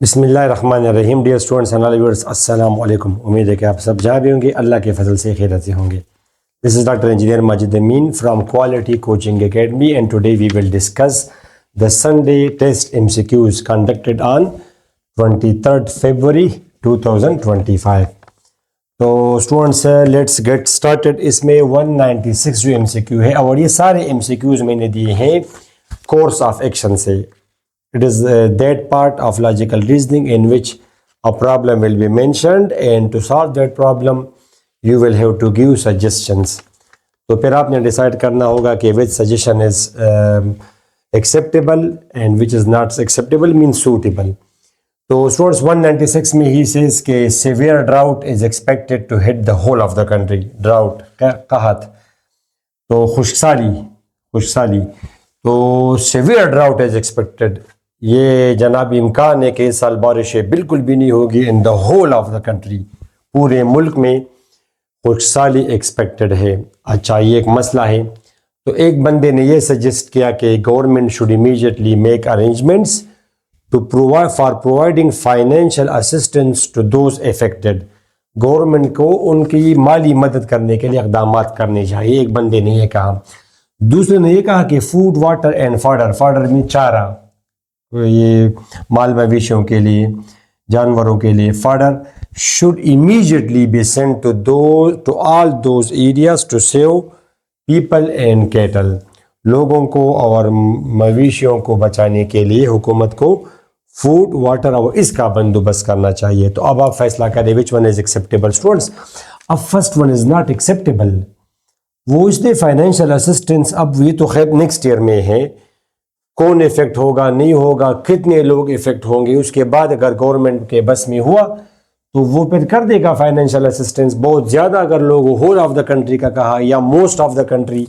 بسم اللہ الرحمن الرحیم. ڈیئر اسٹوڈنٹس اینڈ ویورز، السلام علیکم. امید ہے کہ آپ سب جہاں بھی ہوں گے اللہ کے فضل سے خیریت سے ہوں گے. This is doctor engineer Majid Amin from quality coaching academy and today we will discuss the Sunday test MCQs conducted on 23rd February 2025. تو اسٹوڈنٹس لیٹس گیٹ اسٹارٹیڈ. اس میں 196 جو MCQ ہے اور یہ سارے MCQs میں نے دیے ہیں کورس آف ایکشن سے. It is that part of logical reasoning in which a problem will be mentioned and to solve that problem you will have to give suggestions. تو پھر آپ نے ڈیسائیڈ کرنا ہوگا کہ which suggestion is acceptable and which is not acceptable means suitable. تو students 196 میں ہی says کہ severe drought is expected to hit the whole of the country. drought قحط تو خشکسالی تو severe drought is expected. یہ جناب امکان ہے کہ اس سال بارشیں بالکل بھی نہیں ہوگی in the whole of the country, پورے ملک میں خشکسالی ایکسپیکٹڈ ہے. اچھا، یہ ایک مسئلہ ہے. تو ایک بندے نے یہ سجیسٹ کیا کہ government should immediately make arrangements to providing financial assistance to those affected. Government کو ان کی مالی مدد کرنے کے لیے اقدامات کرنے چاہیے. ایک بندے نے یہ کہا. دوسرے نے یہ کہا کہ فوڈ واٹر اینڈ فاڈر میں چارہ، یہ مال مویشیوں کے لیے، جانوروں کے لیے، فاڈر should immediately be sent to all those areas to save people and cattle. لوگوں کو اور مویشیوں کو بچانے کے لیے حکومت کو فوڈ واٹر اور اس کا بندوبست کرنا چاہیے. تو اب آپ فیصلہ کریں which one is acceptable. Students اب first one is not acceptable. وہ اس لیے فائنینشیل اسسٹنس اب یہ تو خیر نیکسٹ ایئر میں ہے، کون افیکٹ ہوگا نہیں ہوگا، کتنے لوگ افیکٹ ہوں گے، اس کے بعد اگر گورنمنٹ کے بس میں ہوا تو وہ پھر کر دے گا فائنینشیل اسسٹنس. بہت زیادہ اگر لوگ ہول آف دا کنٹری کا کہا یا موسٹ آف دا کنٹری،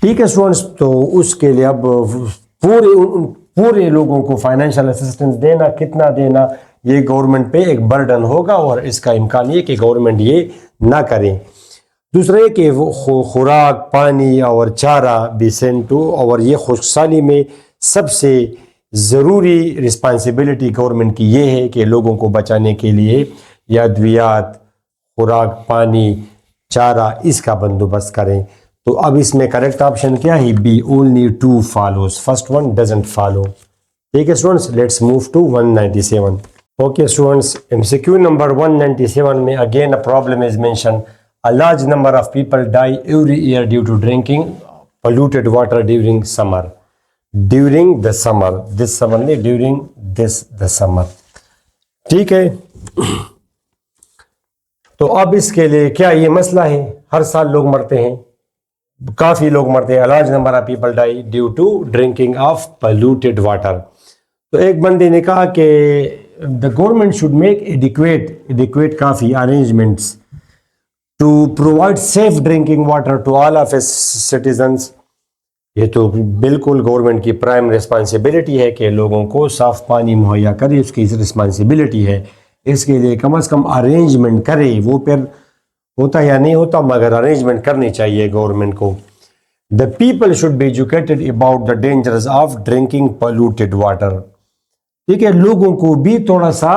ٹھیک ہے اسٹوڈنٹس. تو اس کے لیے اب پورے لوگوں کو فائنینشیل اسسٹنس دینا، کتنا دینا، یہ گورنمنٹ پہ ایک برڈن ہوگا اور اس کا امکان یہ کہ گورنمنٹ یہ نہ کریں. دوسرا یہ کہ خوراک، پانی اور چارہ بھی سینٹو، اور یہ خشکسالی میں سب سے ضروری رسپانسبلٹی گورنمنٹ کی یہ ہے کہ لوگوں کو بچانے کے لیے یا ادویات، خوراک، پانی، چارہ اس کا بندوبست کریں. تو اب اس میں کریکٹ آپشن کیا ہے؟ B, only 2 follows. First one doesn't follow. ٹھیک ہے students, let's move to 197. Okay students, MCQ number 197 میں again a problem is mentioned. A large number of people die every year due to drinking polluted water during summer. During the summer. This summer نہیں، during the summer. ٹھیک ہے. تو اب اس کے لیے کیا یہ مسئلہ ہے؟ ہر سال لوگ مرتے ہیں، کافی لوگ مرتے ہیں. A large number of people die due to drinking of polluted water. تو ایک بندے نے کہا کہ the government should make adequate coffee arrangements to provide safe drinking water to all of its citizens. یہ تو بالکل گورنمنٹ کی پرائم رسپانسبلٹی ہے کہ لوگوں کو صاف پانی مہیا کرے، اس کی رسپانسبلٹی ہے. اس کے لیے کم از کم ارینجمنٹ کرے. وہ پھر ہوتا یا نہیں ہوتا مگر ارینجمنٹ کرنی چاہیے گورنمنٹ کو. The people should be educated about the dangers of drinking polluted water. ٹھیک ہے، لوگوں کو بھی تھوڑا سا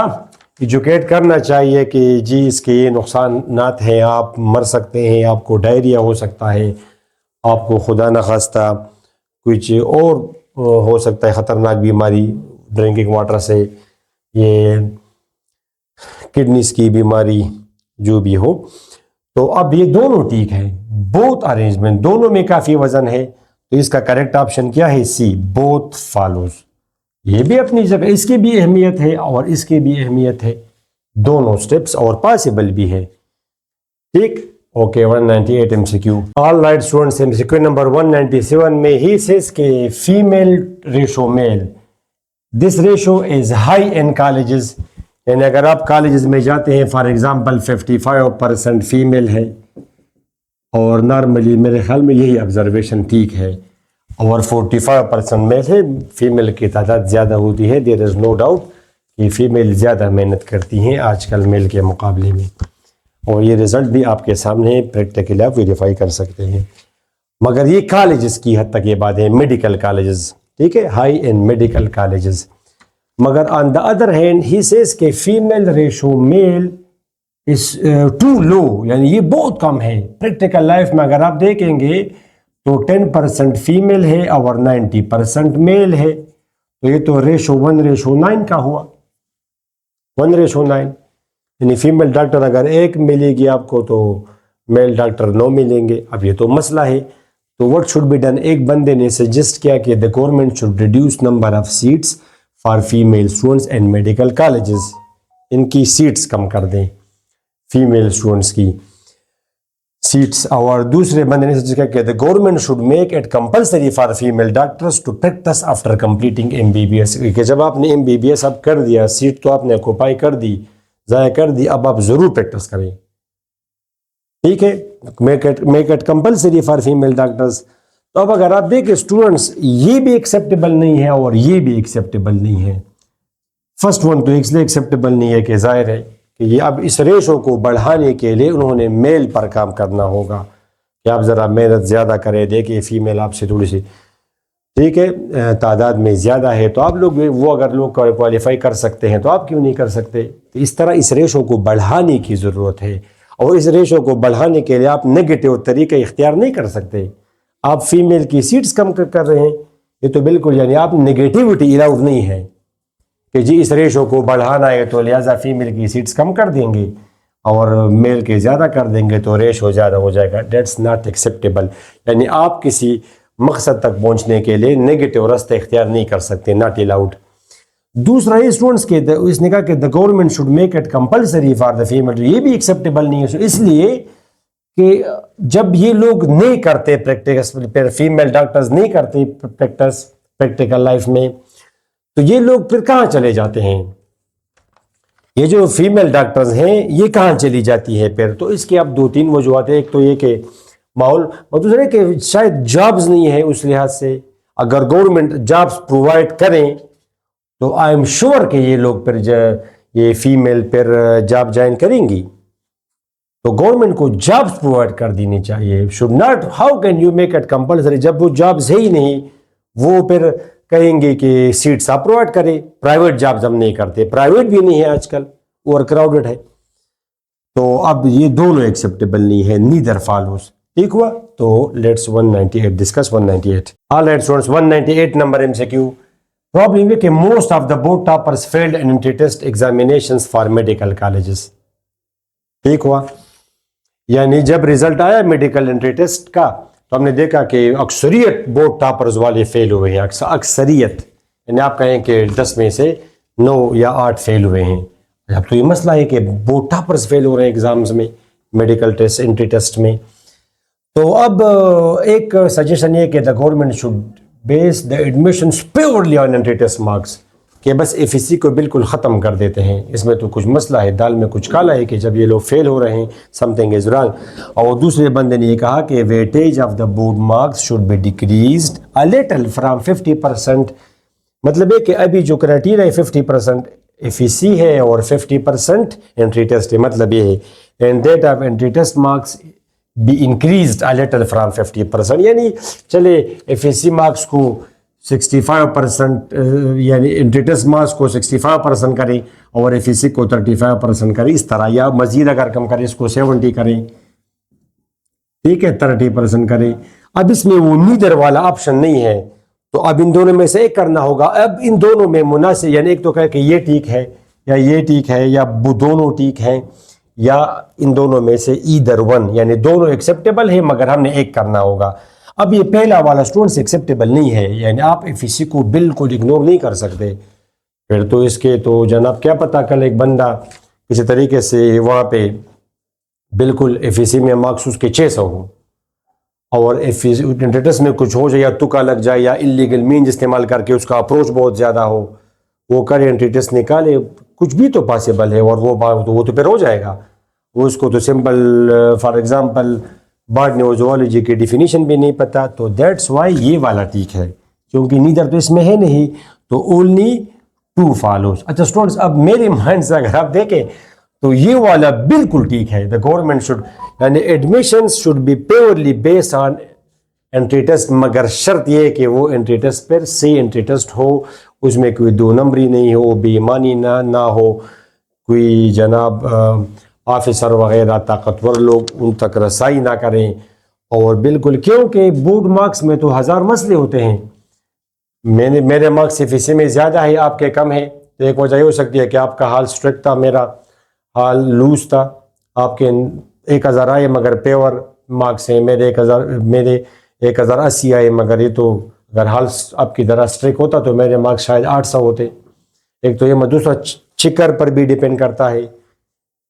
ایجوکیٹ کرنا چاہیے کہ جی اس کے یہ نقصانات ہیں، آپ مر سکتے ہیں، آپ کو ڈائریا ہو سکتا ہے، آپ کو خدا نخواستہ کچھ اور ہو سکتا ہے خطرناک بیماری ڈرنکنگ واٹر سے، یہ کڈنیز کی بیماری جو بھی ہو. تو اب یہ دونوں ٹھیک ہے، بوتھ ارینجمنٹ، دونوں میں کافی وزن ہے. تو اس کا کریکٹ آپشن کیا ہے؟ سی، بوتھ فالوز. یہ بھی اپنی جگہ، اس کی بھی اہمیت ہے اور اس کی بھی اہمیت ہے، دونوں سٹیپس اور پاسبل بھی ہے. ٹھیک، okay. 198 MCQ. All right students, MCQ number 197 میں ہی سیز کہ female ratio male, this ratio is high in colleges. یعنی اگر آپ کالجز میں جاتے ہیں فار ایگزامپل 55% فیمیل ہے، اور نارملی میرے خیال میں یہی آبزرویشن ٹھیک ہے، اور 45% میں سے فیمیل کی تعداد زیادہ ہوتی ہے. دیر از نو ڈاؤٹ کہ فیمیل زیادہ محنت کرتی ہیں آج کل میل کے مقابلے میں، اور یہ رزلٹ بھی آپ کے سامنے پریکٹیکلی آپ ویریفائی کر سکتے ہیں. مگر یہ کالجز کی حد تک یہ بات ہے، میڈیکل کالجز ٹھیک ہے, ہائی ان میڈیکل کالجز. مگر on the other hand he says کہ female ratio male is too low, یعنی یہ بہت کم ہے. پریکٹیکل لائف میں اگر آپ دیکھیں گے تو 10% فیمیل ہے اور 90% میل ہے, تو یہ تو ریشو 1:9 کا ہوا. 1:9, یعنی فیمیل ڈاکٹر اگر ایک ملے گی آپ کو تو میل ڈاکٹر 9 ملیں گے. اب یہ تو مسئلہ ہے. تو وٹ شوڈ بی ڈن, ایک بندے نے سجیسٹ کیا کہ the government should reduce number of seats for female students and medical colleges. ان کی سیٹس کم کر دیں, فیمیل اسٹوڈنٹس کی سیٹس. اور دوسرے بندے نے سجیسٹ کیا کہ the government should make it compulsory for female doctors to practice after completing MBBS. کہ جب آپ نے MBBS اب کر دیا, سیٹ تو آپ نے آکوپائی کر دی, ضائع کر دی, اب آپ ضرور پریکٹس کریں. ٹھیک ہے, make it compulsory for female doctors. تو اب اگر آپ دیکھیں اسٹوڈنٹس, یہ بھی ایکسیپٹیبل نہیں ہے اور یہ بھی ایکسیپٹیبل نہیں ہے. فرسٹ ون تو اس لیے ایکسیپٹیبل نہیں ہے کہ ظاہر ہے کہ یہ اب اس ریشو کو بڑھانے کے لیے انہوں نے میل پر کام کرنا ہوگا کہ آپ ذرا محنت زیادہ کریں. دیکھیں فیمیل آپ سے تھوڑی سی ٹھیک ہے تعداد میں زیادہ ہے, تو آپ لوگ وہ اگر لوگ کوالیفائی کر سکتے ہیں تو آپ کیوں نہیں کر سکتے. تو اس طرح اس ریشو کو بڑھانے کی ضرورت ہے, اور اس ریشو کو بڑھانے کے لیے آپ نگیٹو طریقہ اختیار نہیں کر سکتے. آپ فیمیل کی سیٹس کم کر رہے ہیں, یہ تو بالکل یعنی آپ نگیٹیوٹی الاؤڈ نہیں ہے کہ جی اس ریشو کو بڑھانا ہے تو لہٰذا فیمیل کی سیٹس کم کر دیں گے اور میل کے زیادہ کر دیں گے تو ریشو زیادہ ہو جائے گا. That's not acceptable. یعنی آپ کسی مقصد تک پہنچنے کے لیے نگیٹو راستے اختیار نہیں کر سکتے, ناٹ الاؤڈ. دوسرا یہ اسٹوڈنٹس کے اس نے کہا کہ the government should make it compulsory for the female, یہ بھی ایکسیپٹیبل نہیں ہے. اس لیے کہ جب یہ لوگ نہیں کرتے پریکٹس, فیمیل ڈاکٹرز نہیں کرتے پریکٹس پریکٹیکل لائف میں, تو یہ لوگ پھر کہاں چلے جاتے ہیں؟ یہ جو فیمیل ڈاکٹرز ہیں یہ کہاں چلی جاتی ہے پھر؟ تو اس کی اب 2-3 وجوہات ہیں. ایک تو یہ کہ ماحول, اور دوسرے کہ شاید جابز نہیں ہے اس لحاظ سے. اگر گورنمنٹ جابز پرووائڈ کریں تو آئی ایم شیور کہ یہ لوگ پھر یہ فیمیل پھر جاب جوائن کریں گی. تو گورنمنٹ کو جابز پرووائڈ کر دینی چاہیے. Should not, how can you make it compulsory جب وہ جابز ہے ہی نہیں. وہ پھر کہیں گے کہ سیٹس آپ پرووائڈ کریں, پرائیویٹ جابز ہم نہیں کرتے, پرائیویٹ بھی نہیں ہے آج کل, اوور کراؤڈڈ ہے. تو اب یہ دونوں ایکسیپٹیبل نہیں ہے, نیدر فالوز. ٹھیک ہوا. تو let's 198 discuss 198. All right students, 198 number MCQ. Problem ہے کہ most of the board toppers field in entry test examinations for medical colleges. ٹھیک ہوا, یعنی جب رزلٹ آیا میڈیکل انٹری ٹیسٹ کا تو ہم نے دیکھا کہ اکثریت بورڈ ٹاپرز والے فیل ہوئے ہیں. اکثریت یعنی آپ کہیں کہ 10 میں سے 9 یا 8 فیل ہوئے ہیں. اب تو یہ مسئلہ ہے کہ بورڈ ٹاپرز فیل ہو رہے ہیں ایگزامز میں, میڈیکل ٹیسٹ انٹری ٹیسٹ میں. تو اب ایک سجیشن یہ کہ the government should base the admissions purely on entry test marks, کہ بس FEC کو بالکل ختم کر دیتے ہیں. اس میں تو کچھ مسئلہ ہے, دال میں کچھ کالا ہے کہ جب یہ لوگ فیل ہو رہے ہیں سم تھنگ از رانگ. اور دوسرے بندے نے یہ کہا کہ weightage of the board marks should be decreased a little from 50%. مطلب ہے کہ ابھی جو کرائٹیریا ہے 50% FEC ہے اور 50% انٹری ٹیسٹ ہے. مطلب یہ ہے and that of entry test marks be increased a little from 50%. یعنی چلے FEC مارکس کو 65%, یعنی انٹری ٹیسٹ مارکس کو 65% کریں اور FEC کو 35% کریں, اس طرح, یا مزید اگر کم کریں اس کو 70 کریں, ٹھیک ہے 30% کریں. اب اس میں وہ نیدر والا آپشن نہیں ہے, تو اب ان دونوں میں سے ایک کرنا ہوگا. اب ان دونوں میں مناسب, یعنی ایک تو کہے کہ یہ ٹھیک ہے یا یہ ٹھیک ہے یا وہ دونوں ٹھیک ہیں, یا ان دونوں میں سے ایدر ون, یعنی دونوں ایکسیپٹیبل ہیں مگر ہم نے ایک کرنا ہوگا. اب یہ پہلا والا اسٹوڈنٹس ایکسیپٹیبل نہیں ہے, یعنی آپ FEC کو بالکل اگنور نہیں کر سکتے. پھر تو اس کے تو جناب کیا پتہ کل ایک بندہ کسی طریقے سے وہاں پہ بالکل FEC میں مارکس اس کے 600 ہوں اور انٹری ٹیسٹ میں کچھ ہو جائے, یا تکا لگ جائے, یا انلیگل مینز استعمال کر کے اس کا اپروچ بہت زیادہ ہو, وہ کرے انٹری ٹیسٹ نکالے, کچھ بھی تو پاسبل ہے. اور وہ تو پھر ہو جائے گا. وہ اس کو تو سمپل فار ایگزامپل باٹنی اور زوالوجی کی ڈیفینیشن بھی نہیں پتہ, تو دیٹس وائی یہ والا ٹھیک ہے, کیونکہ نیدر تو اس میں ہے نہیں, تو اونلی 2 فالوز. اچھا اسٹوڈنٹس, اب میرے مائنڈ سے اگر آپ دیکھیں تو یہ والا بالکل ٹھیک ہے. دا گورنمنٹ شوڈ, یعنی admissions should be purely based on entry test, مگر شرط یہ ہے کہ وہ انٹری ٹیسٹ پر سی انٹری ٹیسٹ ہو، اس میں کوئی دو نمبری نہیں ہو، بے ایمانی نہ ہو، کوئی جناب آفیسر وغیرہ طاقتور لوگ ان تک رسائی نہ کریں، اور بالکل کیونکہ بورڈ مارکس میں تو ہزار مسئلے ہوتے ہیں. میرے مارکس صرف میں زیادہ ہے، آپ کے کم ہے، تو ایک وجہ یہ ہو سکتی ہے کہ آپ کا حال اسٹرکٹ تھا، میرا حال لوز تھا. آپ کے 1000 آئے مگر پیور مارکس ہیں، میرے 1080 آئے، مگر یہ تو اگر حال آپ کی ذرا اسٹرک ہوتا تو میرے مارکس شاید 800 ہوتے. ایک تو یہ دوسرا چکر پر بھی ڈیپینڈ کرتا ہے،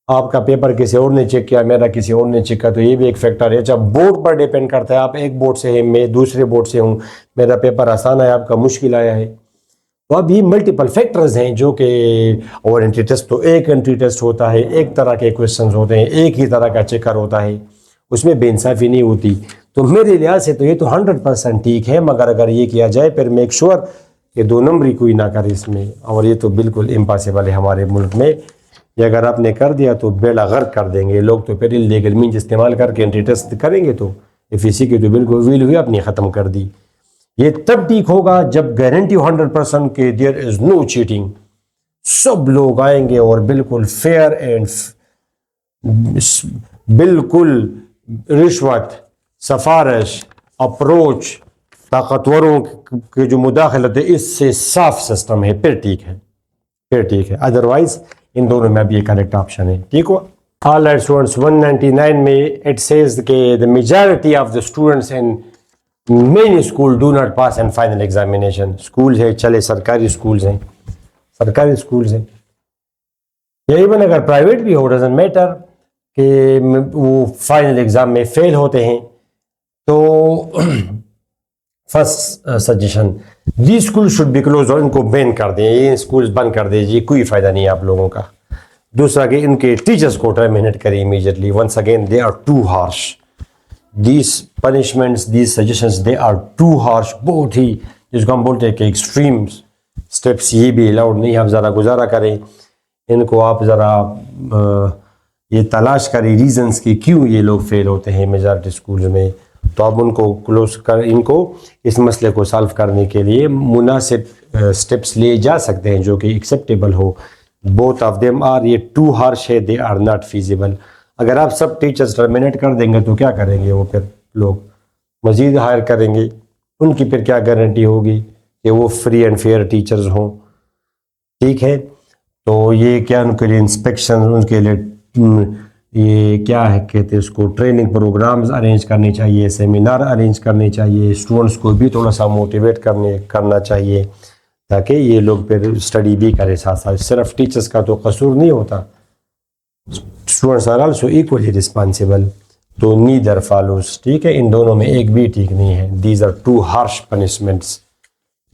آپ کا پیپر کسی اور نے چیک کیا، میرا کسی اور نے چیک کیا، تو یہ بھی ایک فیکٹر ہے. جب بورڈ پر ڈیپینڈ کرتا ہے، آپ ایک بورڈ سے ہیں، میں دوسرے بورڈ سے ہوں، میرا پیپر آسان ہے، آپ کا مشکل آیا ہے. تو اب یہ ملٹیپل فیکٹرز ہیں جو کہ، اور انٹری ٹیسٹ تو ایک انٹری ٹیسٹ ہوتا ہے، ایک طرح کے کویشچنز ہوتے ہیں، ایک ہی طرح کا چیکر ہوتا ہے، اس میں بے انصافی نہیں ہوتی. تو میرے لحاظ سے تو یہ تو 100% ٹھیک ہے، مگر اگر یہ کیا جائے پھر میک شور کہ دو نمبری کوئی نہ کرے اس میں، اور یہ تو بالکل امپاسبل ہے ہمارے ملک میں. یہ اگر آپ نے کر دیا تو بیڑا غرق کر دیں گے لوگ، تو پھر لیگل مینز استعمال کر کے انٹری ٹیسٹ کریں گے، تو FEC کی تو بالکل ویل ہوئی اپنی ختم کر دی. یہ تب ٹھیک ہوگا جب گارنٹی 100% کہ دیر از نو چیٹنگ، سب لوگ آئیں گے اور بالکل فیئر اینڈ بالکل رشوت، سفارش، اپروچ، طاقتوروں کے جو مداخلت ہے، اس سے صاف سسٹم ہے، پھر ٹھیک ہے، پھر ٹھیک ہے. ادروائز ان دونوں میں ابھی یہ کریکٹ آپشن ہے. ٹھیک ہوا. آل رائٹ اسٹوڈنٹس، 199 میں اٹ سیز کہ the majority of the students in many school do not pass in final examination. School ہے، چلے سرکاری اسکولز ہیں، سرکاری اسکولز ہیں، یا ایون اگر پرائیویٹ بھی ہو، ڈزنٹ میٹر کہ وہ فائنل ایگزام میں فیل ہوتے ہیں. تو first suggestion, the school should be close, اور ان کو بین کر دیں، یہ اسکولز بند کر دیجیے، کوئی فائدہ نہیں ہے آپ لوگوں کا. دوسرا کہ ان کے ٹیچرز کو ٹرمینیٹ کریں immediately. Once again they are too harsh, these punishments, these suggestions they are too harsh, بہت ہی، جس کو ہم بولتے ہیں کہ ایکسٹریم اسٹیپس، یہ بھی الاؤڈ نہیں. آپ ذرا گزارا کریں ان کو، آپ ذرا یہ تلاش کریں ریزنس کی کیوں یہ لوگ فیل ہوتے ہیں میجارٹی اسکولز میں. تو آپ ان کو کلوز کر، ان کو اس مسئلے کو سالو کرنے کے لیے مناسب اسٹیپس لیے جا سکتے ہیں جو کہ ایکسیپٹیبل ہو. بوتھ آف دیم آر، یہ ٹو ہارش ہے، دے آر ناٹ فیزیبل. اگر آپ سب ٹیچرز ٹرمینیٹ کر دیں گے تو کیا کریں گے وہ؟ پھر لوگ مزید ہائر کریں گے، ان کی پھر کیا گارنٹی ہوگی کہ وہ فری اینڈ فیئر ٹیچرز ہوں؟ ٹھیک ہے. تو یہ کیا ان کے لیے انسپیکشن، ان کے لیے یہ کیا ہے کہتے ہیں اس کو، ٹریننگ پروگرامز ارینج کرنے چاہیے، سیمینار ارینج کرنے چاہیے، اسٹوڈنٹس کو بھی تھوڑا سا موٹیویٹ کرنا چاہیے تاکہ یہ لوگ پھر اسٹڈی بھی کرے ساتھ ساتھ. صرف ٹیچرس کا تو قصور نہیں ہوتا، students are also equally responsible. تو نیدر فالوز. ٹھیک ہے، ان دونوں میں ایک بھی ٹھیک نہیں ہے. These are too harsh punishments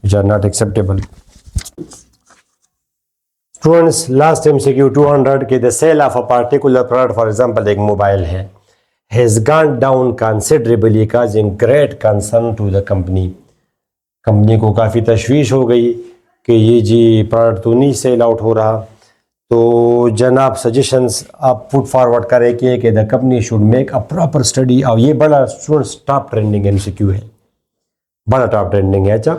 which are not acceptable. Students, last MCQ 200 کہ the sale of a particular product, for example ایک موبائل ہے، has gone down considerably causing great concern to the company. Company کو کافی تشویش ہو گئی کہ یہ جی product تو نہیں سیل آؤٹ ہو رہا. تو جناب سجیشنز آپ پٹ فارورڈ کریں کہ the company should make a proper study. اور یہ بڑا اسٹوڈنٹس ٹاپ ٹرینڈنگ MCQ ہے، بڑا ٹاپ ٹرینڈنگ ہے. اچھا،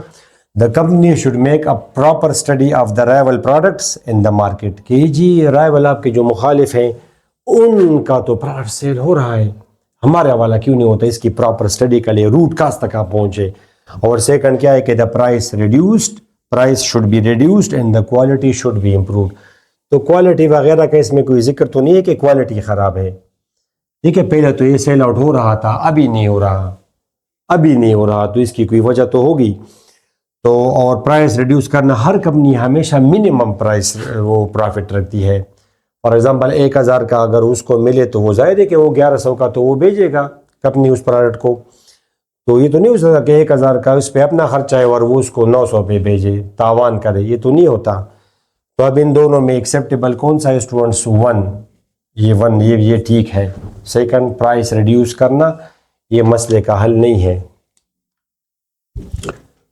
the company should make a proper study of the rival products in the market. کہ جی رائول آپ کے جو مخالف ہیں ان کا تو پروڈکٹ سیل ہو رہا ہے، ہمارا والا کیوں نہیں ہوتا؟ اس کی پراپر اسٹڈی کے لیے روٹ کاز تک آپ پہنچے. اور سیکنڈ کیا ہے کہ the price should be reduced and the quality should be improved. تو کوالٹی وغیرہ کا اس میں کوئی ذکر تو نہیں ہے کہ کوالٹی خراب ہے. ٹھیک ہے، پہلے تو یہ سیل آؤٹ ہو رہا تھا، ابھی نہیں ہو رہا، تو اس کی کوئی وجہ تو ہوگی. تو اور پرائس ریڈیوس کرنا، ہر کمپنی ہمیشہ منیمم پرائس وہ پروفٹ رکھتی ہے. فار ایگزامپل 1000 کا اگر اس کو ملے تو وہ ظاہر ہے کہ وہ 1100 کا تو وہ بھیجے گا کمپنی اس پروڈکٹ کو. تو یہ تو نہیں ہو سکتا کہ 1000 کا اس پہ اپنا خرچہ ہے اور وہ اس کو 900 پہ بھیجے، تاوان کرے، یہ تو نہیں ہوتا. تو اب ان دونوں میں ایکسیپٹیبل کون سا ہے اسٹوڈنٹس؟ 1، یہ ٹھیک ہے. سیکنڈ، پرائس ریڈیوس کرنا یہ مسئلے کا حل نہیں ہے.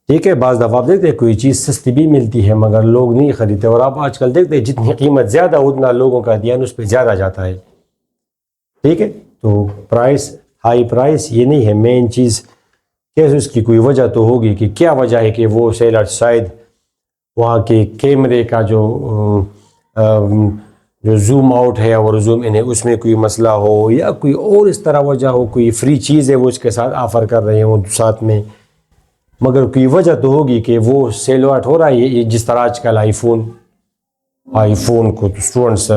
ٹھیک ہے، بعض دفعہ آپ دیکھتے ہیں کوئی چیز سستی بھی ملتی ہے مگر لوگ نہیں خریدتے، اور آپ آج کل دیکھتے ہیں جتنی قیمت زیادہ اتنا لوگوں کا دھیان اس پہ زیادہ جاتا ہے. ٹھیک ہے، تو پرائس، ہائی پرائس یہ نہیں ہے مین چیز. کیسے اس کی کوئی وجہ تو ہوگی کہ کیا وجہ ہے کہ وہ سیلر شاید وہاں کے کیمرے کا جو زوم آؤٹ ہے اور زوم ان ہے اس میں کوئی مسئلہ ہو یا کوئی اور اس طرح وجہ ہو, کوئی فری چیز ہے وہ اس کے ساتھ آفر کر رہے ہوں ساتھ میں, مگر کوئی وجہ تو ہوگی کہ وہ سیل آؤٹ ہو رہا ہے. یہ جس طرح آج کل آئی فون کو تو اسٹوڈنٹس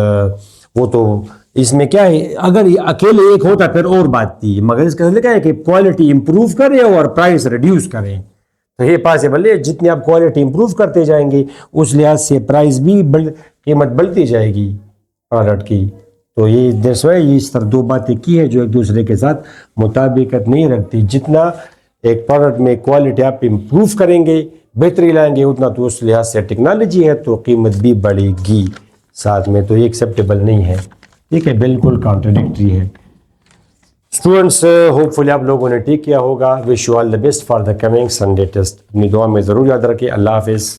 وہ تو اس میں کیا ہے, اگر یہ اکیلے ایک ہوتا پھر اور بات تھی, مگر اس کا لکھا ہے کہ کوالٹی امپروو کریں اور پرائس ریڈیوس کریں. تو یہ پاسبل ہے, جتنی آپ کوالٹی امپروو کرتے جائیں گے اس لحاظ سے پرائس بھی قیمت بڑھتی جائے گی پروڈکٹ کی. تو یہ دیٹس وائی یہ اس طرح دو باتیں کی ہیں جو ایک دوسرے کے ساتھ مطابقت نہیں رکھتی. جتنا ایک پروڈکٹ میں کوالٹی آپ امپروو کریں گے, بہتری لائیں گے, اتنا تو اس لحاظ سے ٹیکنالوجی ہے تو قیمت بھی بڑھے گی ساتھ میں. تو یہ ایکسیپٹیبل نہیں ہے, ٹھیک ہے, بالکل کانٹرڈکٹری ہے. اسٹوڈنٹس ہوپ فلی آپ لوگوں نے ٹھیک کیا ہوگا. Wish you all the best for the coming Sunday test. اپنی دعا میں ضرور یاد رکھیں. اللہ حافظ.